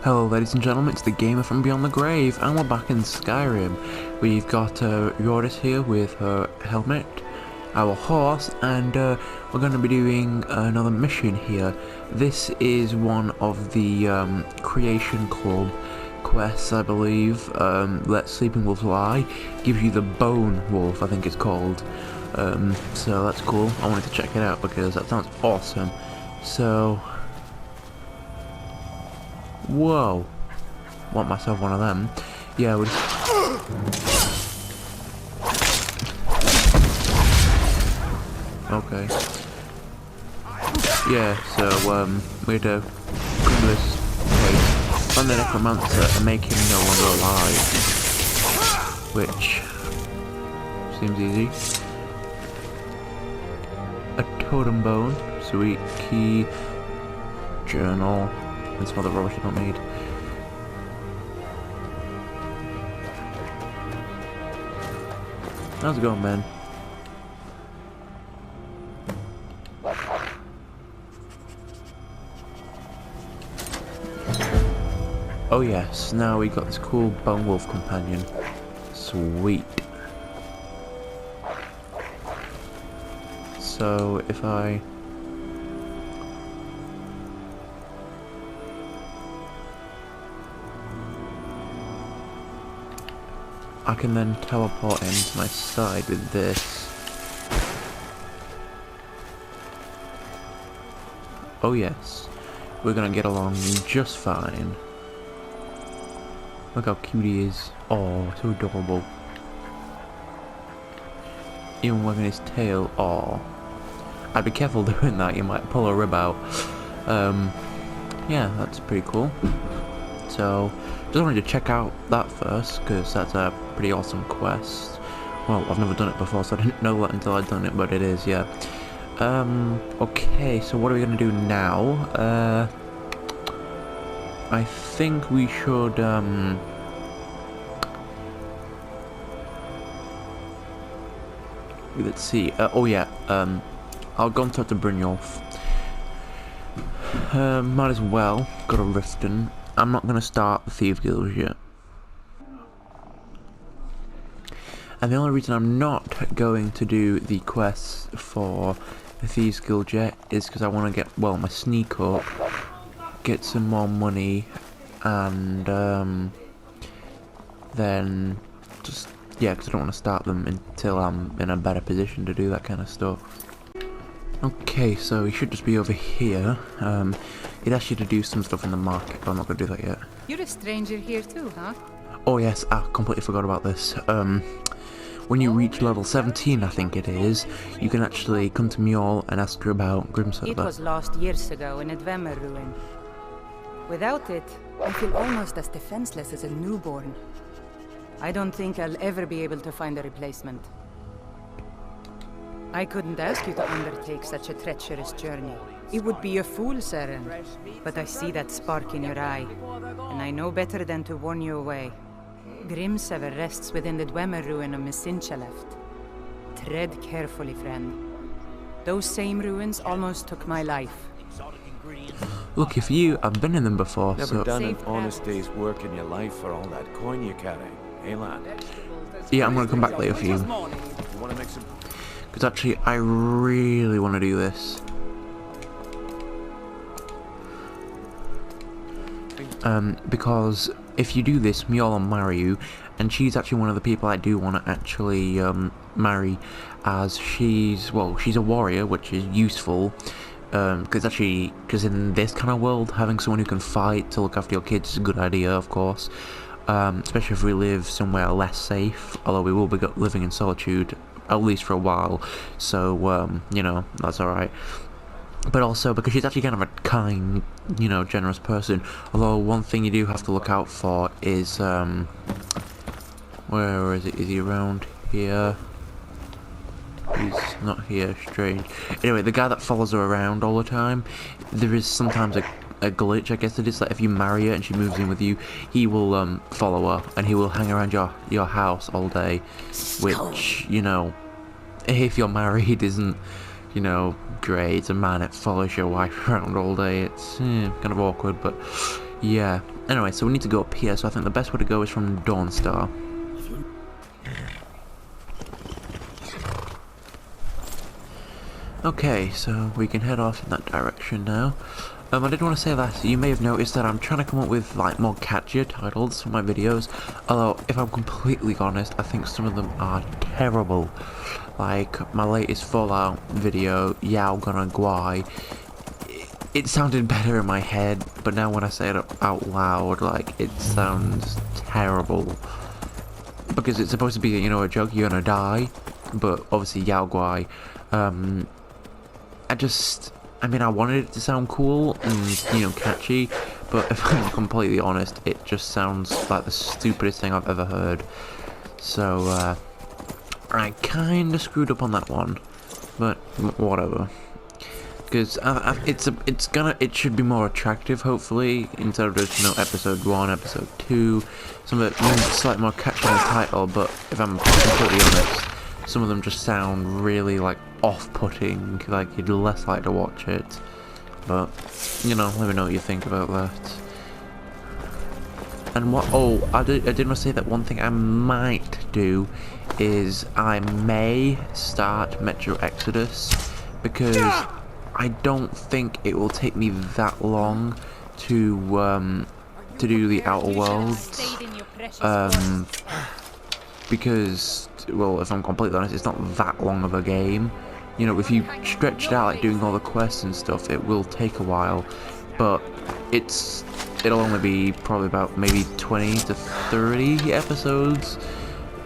Hello ladies and gentlemen, it's the gamer from Beyond the Grave, and we're back in Skyrim. We've got Yoris here with her helmet, our horse, and we're going to be doing another mission here. This is one of the Creation Club quests, I believe. Let Sleeping Wolves Lie. Gives you the Bone Wolf, I think it's called. So that's cool. I wanted to check it out because that sounds awesome. So... whoa. Want myself one of them. Yeah, we'll just... okay. Yeah, so, we had to come to this place, find the necromancer and make him no longer alive. Which... seems easy. A totem bone, sweet key, journal, and some other rubbish I don't need. How's it going, man? Oh yes, now we got this cool Bone Wolf companion. Sweet. So if I... I can then teleport into my side with this. Oh yes, we're gonna get along just fine. Look how cute he is. Oh, so adorable. Even wagging his tail. Oh, I'd be careful doing that, you might pull a rib out. Yeah, that's pretty cool. So, just wanted to check out that first, because that's a pretty awesome quest. Well, I've never done it before, so I didn't know that until I'd done it, but it is, yeah. Okay, so what are we gonna do now? I think we should, let's see, oh yeah, I'll go and talk to Brynjolf. Might as well go to Riften. I'm not gonna start the Thieves Guild yet. And the only reason I'm not going to do the quests for the Thieves Guild yet is because I want to get, well, my sneak up, get some more money, and then just, yeah, because I don't want to start them until I'm in a better position to do that kind of stuff. Okay, so he should just be over here. He'd asked you to do some stuff in the market, but I'm not going to do that yet. You're a stranger here too, huh? Oh yes, I completely forgot about this. When you reach level 17, I think it is, you can actually come to Mjol and ask her about Grimserver. It was lost years ago in a Dwemer ruin. Without it, I feel almost as defenseless as a newborn. I don't think I'll ever be able to find a replacement. I couldn't ask you to undertake such a treacherous journey. It would be a fool's errand. But I see that spark in your eye, and I know better than to warn you away. Grimserver rests within the Dwemer ruin of Misinchaleft. Tread carefully, friend. Those same ruins almost took my life. Lucky for you, I've been in them before, Never so... done an honest day's work in your life for all that coin you carry, eh lad? yeah, I'm gonna come back later for you. Because actually, I really want to do this. Because if you do this, Mjol will marry you, and she's actually one of the people I do want to actually marry, as she's, well, she's a warrior, which is useful, because in this kind of world, having someone who can fight to look after your kids is a good idea, of course, especially if we live somewhere less safe, although we will be living in solitude, at least for a while, so, you know, that's alright. But also because she's actually kind of a kind, you know, generous person. Although one thing you do have to look out for is, where is it? Is he around here? He's not here, strange. Anyway, the guy that follows her around all the time, there is sometimes a glitch, I guess it is, that if you marry her and she moves in with you, he will follow her, and he will hang around your house all day, which, you know, if you're married isn't, you know, great. It's a man that follows your wife around all day. It's kind of awkward, but Yeah. Anyway, so we need to go up here, so I think the best way to go is from Dawnstar. Okay, so we can head off in that direction now. I did want to say that you may have noticed that I'm trying to come up with like more catchier titles for my videos, although if I'm completely honest, I think some of them are terrible. Like my latest Fallout video, Yao Gonna Guai, it sounded better in my head, but now when I say it out loud, like, it sounds terrible. Because it's supposed to be, you know, a joke, you're gonna die, but obviously Yao Guai, I mean, I wanted it to sound cool and, you know, catchy, but if I'm completely honest, it just sounds like the stupidest thing I've ever heard. So, I kinda screwed up on that one, but whatever. Because it should be more attractive, hopefully, instead of just, you know, episode 1, episode 2, some of it slightly more catchy in the title, but if I'm completely honest, some of them just sound really, like, off-putting, like, you'd less like to watch it, but, you know, let me know what you think about that. And I did want to say that one thing I might do is I may start Metro Exodus, because I don't think it will take me that long to do the Outer Worlds, because, well, if I'm completely honest, it's not that long of a game. You know, if you stretch it out, like doing all the quests and stuff, it will take a while, but it'll only be probably about maybe 20 to 30 episodes,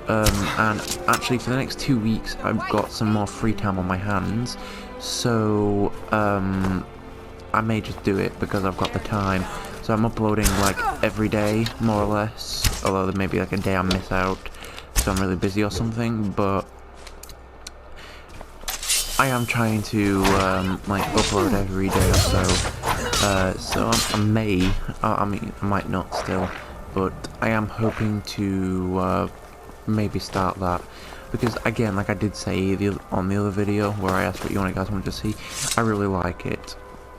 and actually for the next 2 weeks I've got some more free time on my hands, so I may just do it because I've got the time. So I'm uploading like every day, more or less, although there may be like a day I miss out, so I'm really busy or something, but I am trying to like upload every day or so. So I mean I might not still, but I am hoping to maybe start that, because again, like I did say on the other video where I asked what you guys wanted to see, I really like it,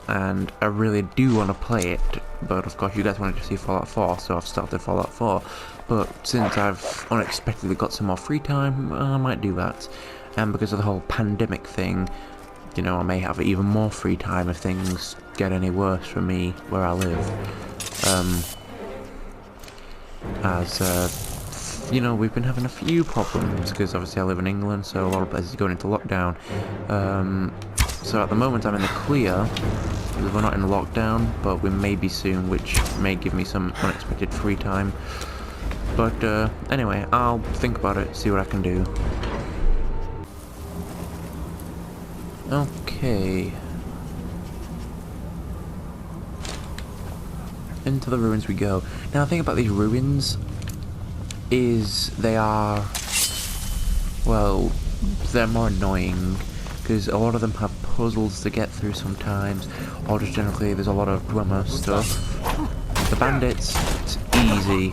and I really do want to play it, but of course you guys wanted to see Fallout 4, so I've started Fallout 4, but since I've unexpectedly got some more free time, I might do that, and because of the whole pandemic thing, you know, I may have even more free time if things get any worse for me where I live, you know, we've been having a few problems, because obviously I live in England, so a lot of places are going into lockdown. So at the moment I'm in the clear, we're not in lockdown, but we may be soon, which may give me some unexpected free time. But anyway, I'll think about it, see what I can do. Okay. Into the ruins we go. Now the thing about these ruins is they are, well, they're more annoying, because a lot of them have puzzles to get through sometimes, or just generally there's a lot of rumor stuff. The bandits, it's easy,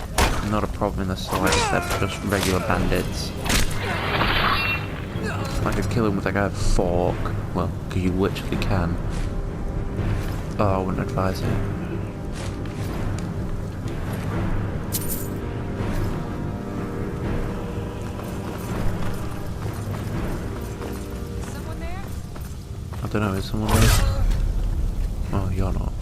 not a problem in the slightest, they're just regular bandits. I could kill him with like a fork, well, because you literally can. Oh, I wouldn't advise it. I don't know, is someone there? Oh, you're not.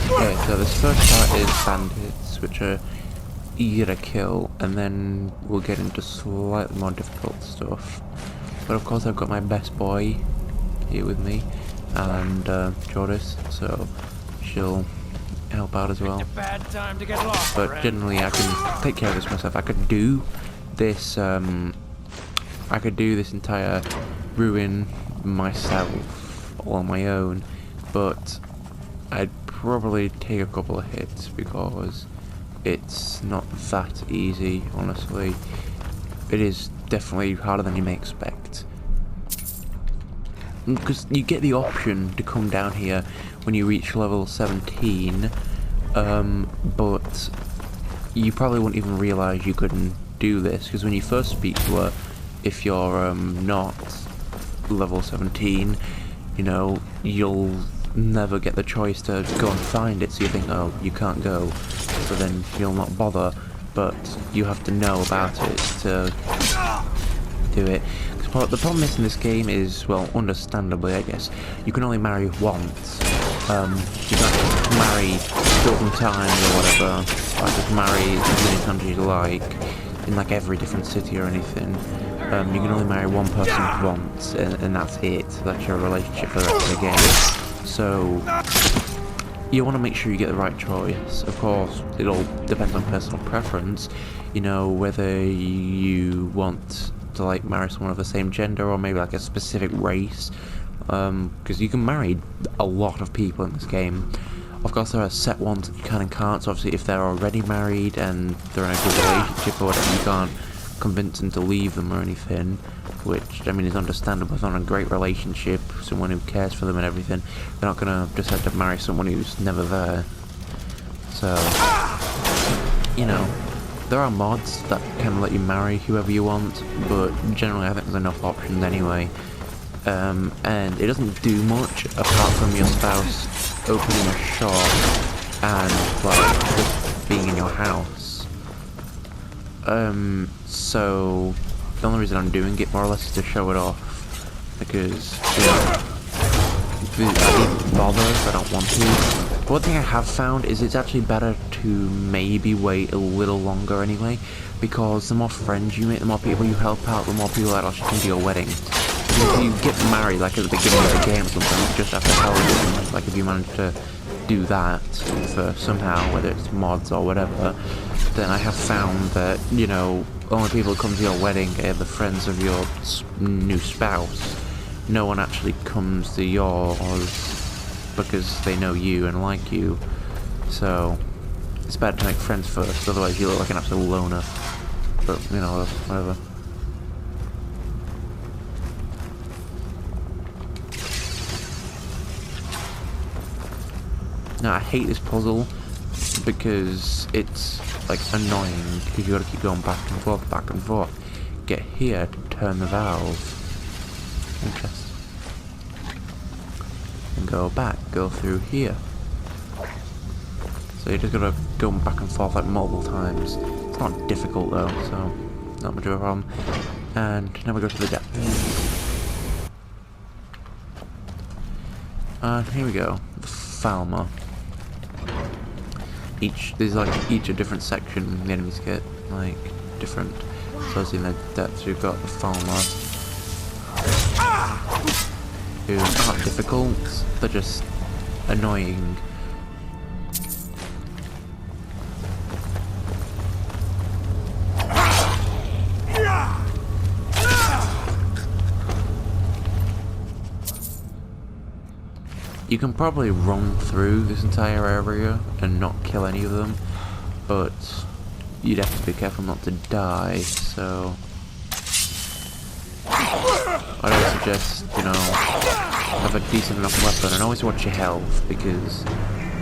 Okay, so this first part is bandits, which are easy to kill, and then we'll get into slightly more difficult stuff. But of course I've got my best boy here with me, and Jordis, so she'll help out as well. But generally I can take care of this myself. I could do this entire ruin myself all on my own, but I'd probably take a couple of hits because it's not that easy, honestly. It is definitely harder than you may expect. Because you get the option to come down here when you reach level 17, but you probably wouldn't even realise you couldn't do this, because when you first speak to her, if you're not level 17, you know, you'll never get the choice to go and find it, so you think, oh, you can't go, so then you'll not bother, but you have to know about it to do it. The problem is in this game is, well, understandably, I guess, you can only marry once. You can't marry certain times or whatever, like just marry as many times as you like, in like every different city or anything. You can only marry one person once, and that's it. That's your relationship for the rest of the game. So, you want to make sure you get the right choice. Of course, it all depends on personal preference, you know, whether you want to like marry someone of the same gender or maybe like a specific race, because you can marry a lot of people in this game. Of course there are set ones that you can and can't, so obviously if they're already married and they're in a good relationship or whatever, you can't convince them to leave them or anything, which I mean is understandable. If they're in a great relationship, someone who cares for them and everything, they're not gonna decide to marry someone who's never there. So, you know, there are mods that can let you marry whoever you want, but generally I think there's enough options anyway. And it doesn't do much apart from your spouse opening a shop and like just being in your house. So the only reason I'm doing it more or less is to show it off, because you know, I didn't bother if I don't want to. One thing I have found is it's actually better to maybe wait a little longer anyway, because the more friends you make, the more people you help out, the more people that actually come to your wedding. If you get married like at the beginning of the game or something, just after Halloween, like if you manage to do that for somehow, whether it's mods or whatever, then I have found that, you know, only people who come to your wedding are the friends of your new spouse. No one actually comes to yours because they know you and like you, so it's better to make friends first, otherwise you look like an absolute loner. But, you know, whatever. Now, I hate this puzzle because it's, like, annoying, because you gotta keep going back and forth, back and forth. Get here to turn the valve. Interesting. And go back, go through here. So you just gotta go back and forth like multiple times. It's not difficult though, so not much of a problem. And now we go to the depth. And here we go, the Falmer. There's like each a different section the enemies get, like different. So as in the depths we've got the Falmer. Who aren't difficult, they're just annoying. You can probably run through this entire area and not kill any of them, but you'd have to be careful not to die, so I'd always suggest, you know, have a decent enough weapon, and always watch your health, because,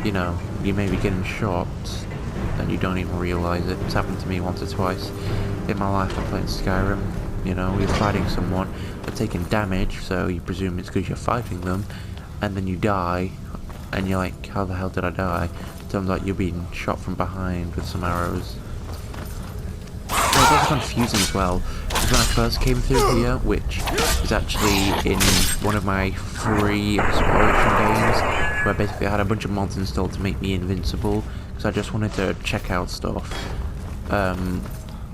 you know, you may be getting shot and you don't even realise it. It's happened to me once or twice in my life. I'm playing Skyrim, you know, you're fighting someone, they're taking damage, so you presume it's because you're fighting them, and then you die, and you're like, how the hell did I die? Turns out you're being shot from behind with some arrows. It's also confusing as well, because when I first came through here, which is actually in one of my free exploration games, where basically I had a bunch of mods installed to make me invincible, because I just wanted to check out stuff,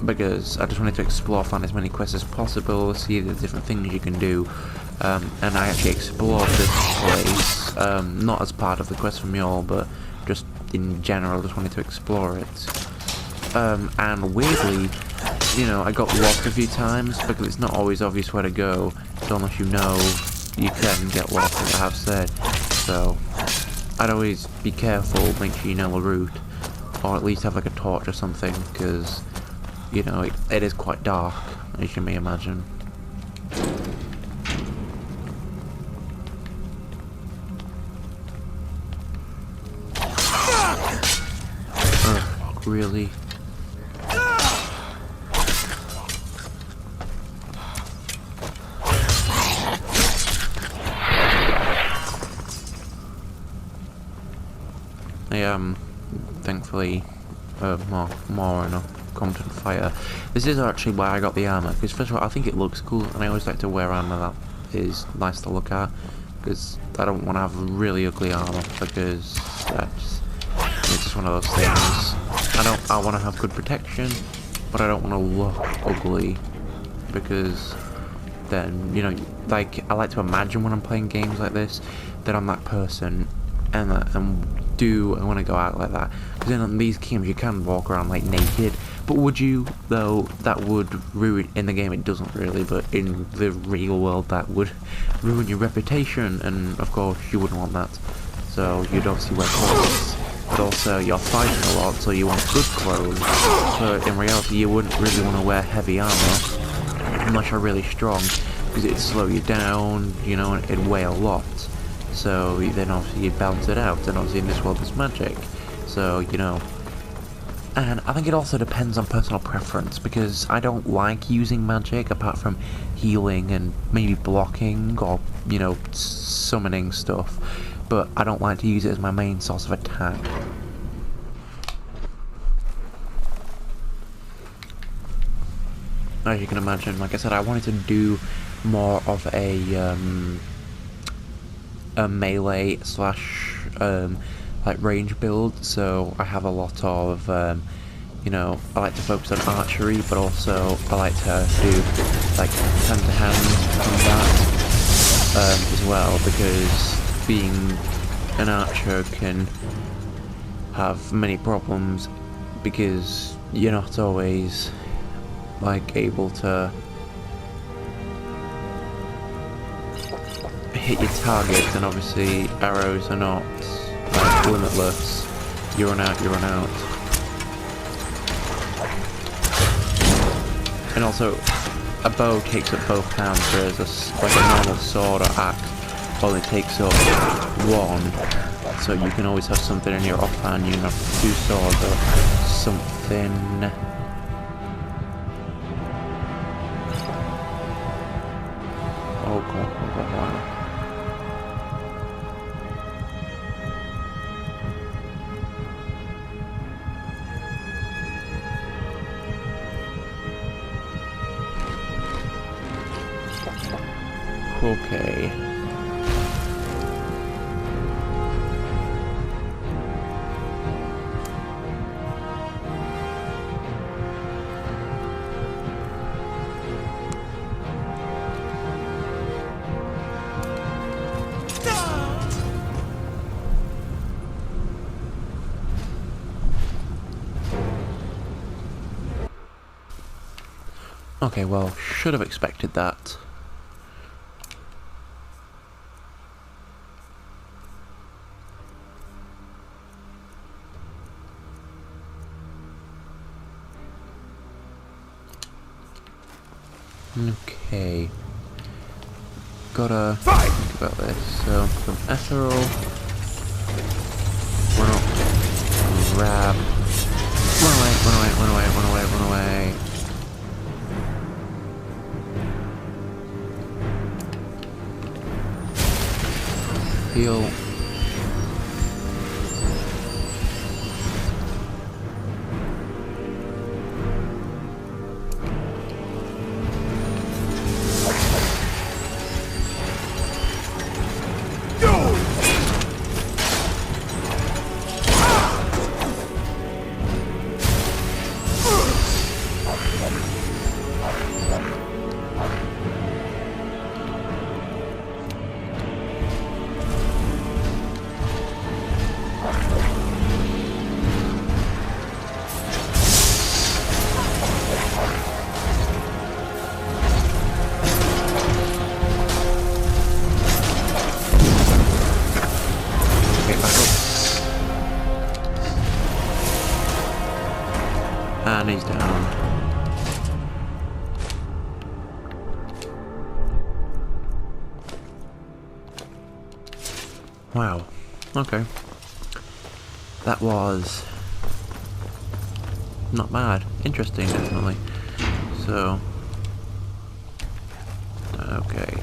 because I just wanted to explore, find as many quests as possible, see the different things you can do, and I actually explored this place, not as part of the quest from y'all, but just in general, just wanted to explore it. And weirdly, you know, I got lost a few times because it's not always obvious where to go, so unless you know, you can get lost, as I have said. So I'd always be careful, make sure you know the route, or at least have like a torch or something, because, you know, it is quite dark, as you may imagine. Ugh, really? am, thankfully, more in a competent fighter. This is actually why I got the armor, because first of all, I think it looks cool, and I always like to wear armor that is nice to look at, because I don't want to have really ugly armor, because it's just one of those things. I want to have good protection, but I don't want to look ugly, because then, you know, like, I like to imagine when I'm playing games like this, that I'm that person, and I want to go out like that. Because then on these games you can walk around like naked, but would you, though? That would ruin, in the game it doesn't really, but in the real world that would ruin your reputation, and of course you wouldn't want that. So you'd obviously wear clothes, but also you're fighting a lot, so you want good clothes. But in reality you wouldn't really want to wear heavy armor unless you're really strong, because it'd slow you down, you know, and it'd weigh a lot. So then obviously you balance it out, and obviously in this world there's magic, so, you know. And I think it also depends on personal preference, because I don't like using magic apart from healing and maybe blocking or, you know, summoning stuff, but I don't like to use it as my main source of attack. As you can imagine, like I said, I wanted to do more of a melee slash like range build, so I have a lot of you know, I like to focus on archery, but also I like to do like hand-to-hand combat as well, because being an archer can have many problems, because you're not always like able to hit your target, and obviously arrows are not like limitless. You run out, you run out. And also, a bow takes up both hands, whereas like a normal sword or axe only takes up one. So you can always have something in your offhand. You can have two swords or something. Oh god, wow. Okay. Okay, well, should have expected that. Okay. Gotta think about this. So, some ethereal. Run up. Grab. Run away, run away, run away, run away, run away. Heal. And he's down. Wow. Okay. That was not bad. Interesting, definitely. So, okay.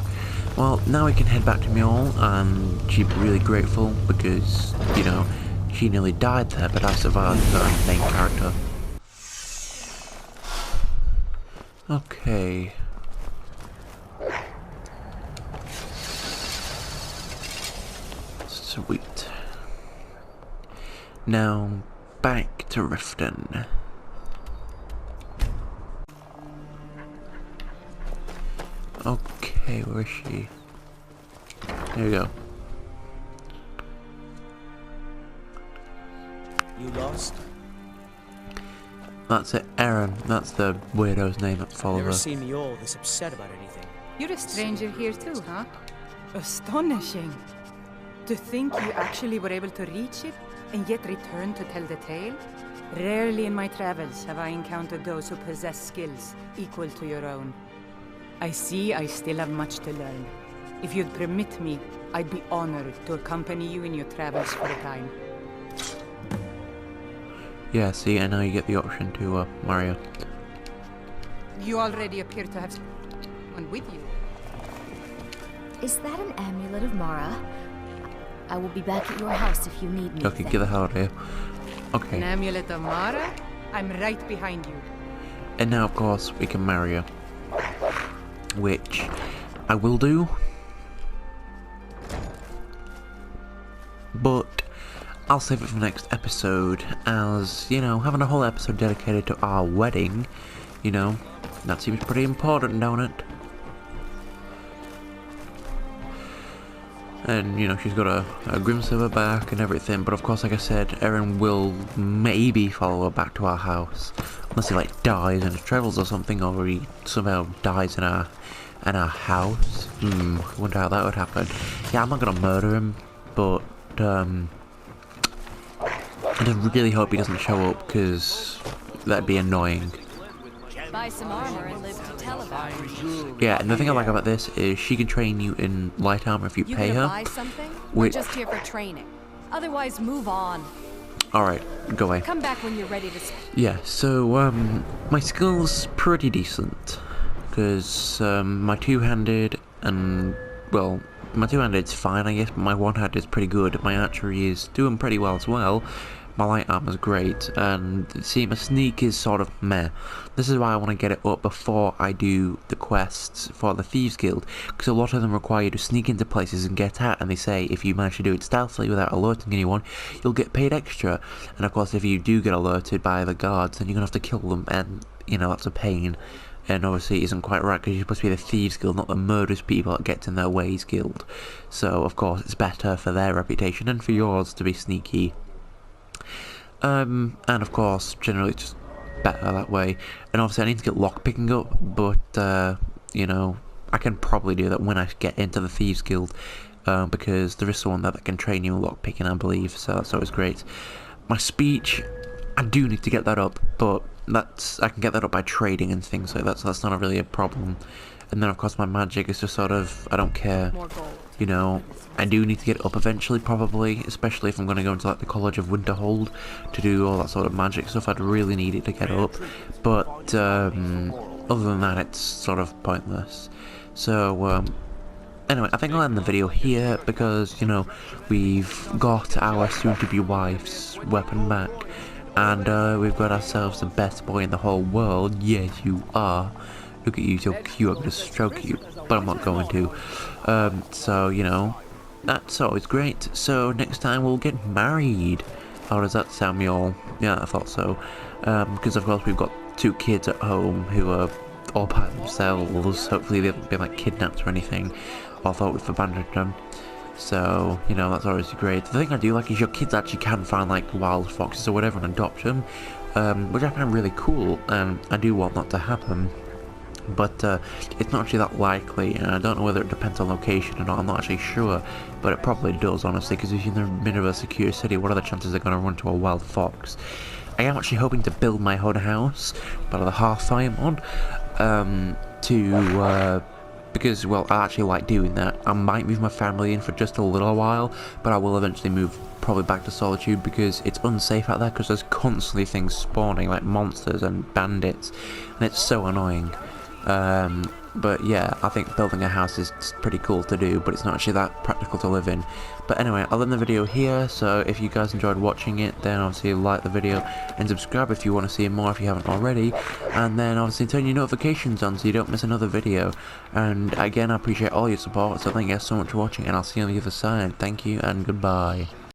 Well, now we can head back to Mjolnir, and she'd be really grateful because, you know, She nearly died there, but I survived the main character. Okay. Sweet. Now, back to Riften. Okay, where is she? There you go. You lost? That's it, Aaron. That's the weirdo's name that followed Never her. seen me all this upset about anything. You're a stranger here too, huh? Astonishing. To think you actually were able to reach it, and yet return to tell the tale? Rarely in my travels have I encountered those who possess skills equal to your own. I see I still have much to learn. If you'd permit me, I'd be honored to accompany you in your travels for a time. Yeah, see, and now you get the option to marry her. You already appear to have someone with you. Is that an amulet of Mara? I will be back at your house if you need me. Okay, get the hell out of here. Okay. An amulet of Mara? I'm right behind you. And now, of course, we can marry her. Which I will do. But I'll save it for the next episode, as, you know, having a whole episode dedicated to our wedding, you know, that seems pretty important, don't it? And, you know, she's got a Grimsilver back and everything, but of course, like I said, Erin will maybe follow her back to our house. Unless he, like, dies in his travels or something, or he somehow dies in our house. Wonder how that would happen. Yeah, I'm not gonna murder him, but, I just really hope he doesn't show up, because that'd be annoying. Buy some armor and live to tell about it. Yeah, and the thing I like about this is she can train you in light armor if you pay her. Buy something? Which, Or just here for training. Otherwise, move on. alright, go away. Come back when you're ready to. Yeah, so, my skill's pretty decent. Because, my two-handed and, well, my two-handed's fine, I guess, but my one-handed is pretty good. My archery is doing pretty well as well. My light armor's great, and see, my sneak is sort of meh. This is why I want to get it up before I do the quests for the Thieves Guild, because a lot of them require you to sneak into places and get out, and they say if you manage to do it stealthily without alerting anyone, you'll get paid extra. And of course, if you do get alerted by the guards, then you're going to have to kill them, and, you know, that's a pain. And obviously it isn't quite right, because you're supposed to be the Thieves Guild, not the murderous people that get in their ways guild. So, of course, it's better for their reputation and for yours to be sneaky. And of course, generally it's just better that way. And obviously I need to get lockpicking up, but, you know, I can probably do that when I get into the Thieves Guild, because there is someone there that can train you in lockpicking, I believe, so that's always great. My speech, I do need to get that up, but I can get that up by trading and things like that, so that's not really a problem. And then of course my magic is just sort of, I don't care, you know, I do need to get it up eventually probably, especially if I'm going to go into like the College of Winterhold to do all that sort of magic stuff. I'd really need it to get up, but other than that it's sort of pointless. So anyway, I think I'll end the video here because, you know, we've got our soon-to-be wife's weapon back, and we've got ourselves the best boy in the whole world. Yes, you are. Look at you, so cute. I'm going to stroke you, but I'm not going to. So, you know, that's always great. So, next time we'll get married. How does that sound, y'all? Yeah, I thought so. Because, of course, we've got 2 kids at home who are all by themselves. Hopefully they haven't been, like, kidnapped or anything. Or thought we've abandoned them. So, you know, that's always great. The thing I do like is your kids actually can find, like, wild foxes or whatever and adopt them. Which I find really cool, and I do want that to happen. But it's not actually that likely, and I don't know whether it depends on location or not. I'm not actually sure, but it probably does, honestly, because if you're in the middle of a secure city, what are the chances they're going to run into a wild fox? I am actually hoping to build my own house by the hearth I am on, because, well, I actually like doing that. I might move my family in for just a little while, but I will eventually move probably back to Solitude, because it's unsafe out there, because there's constantly things spawning, like monsters and bandits, and it's so annoying. But yeah, I think building a house is pretty cool to do, but it's not actually that practical to live in. But anyway, I'll end the video here, so if you guys enjoyed watching it, then obviously like the video and subscribe if you want to see more if you haven't already, and then obviously turn your notifications on so you don't miss another video. And again, I appreciate all your support, so thank you guys so much for watching, and I'll see you on the other side. Thank you, and goodbye.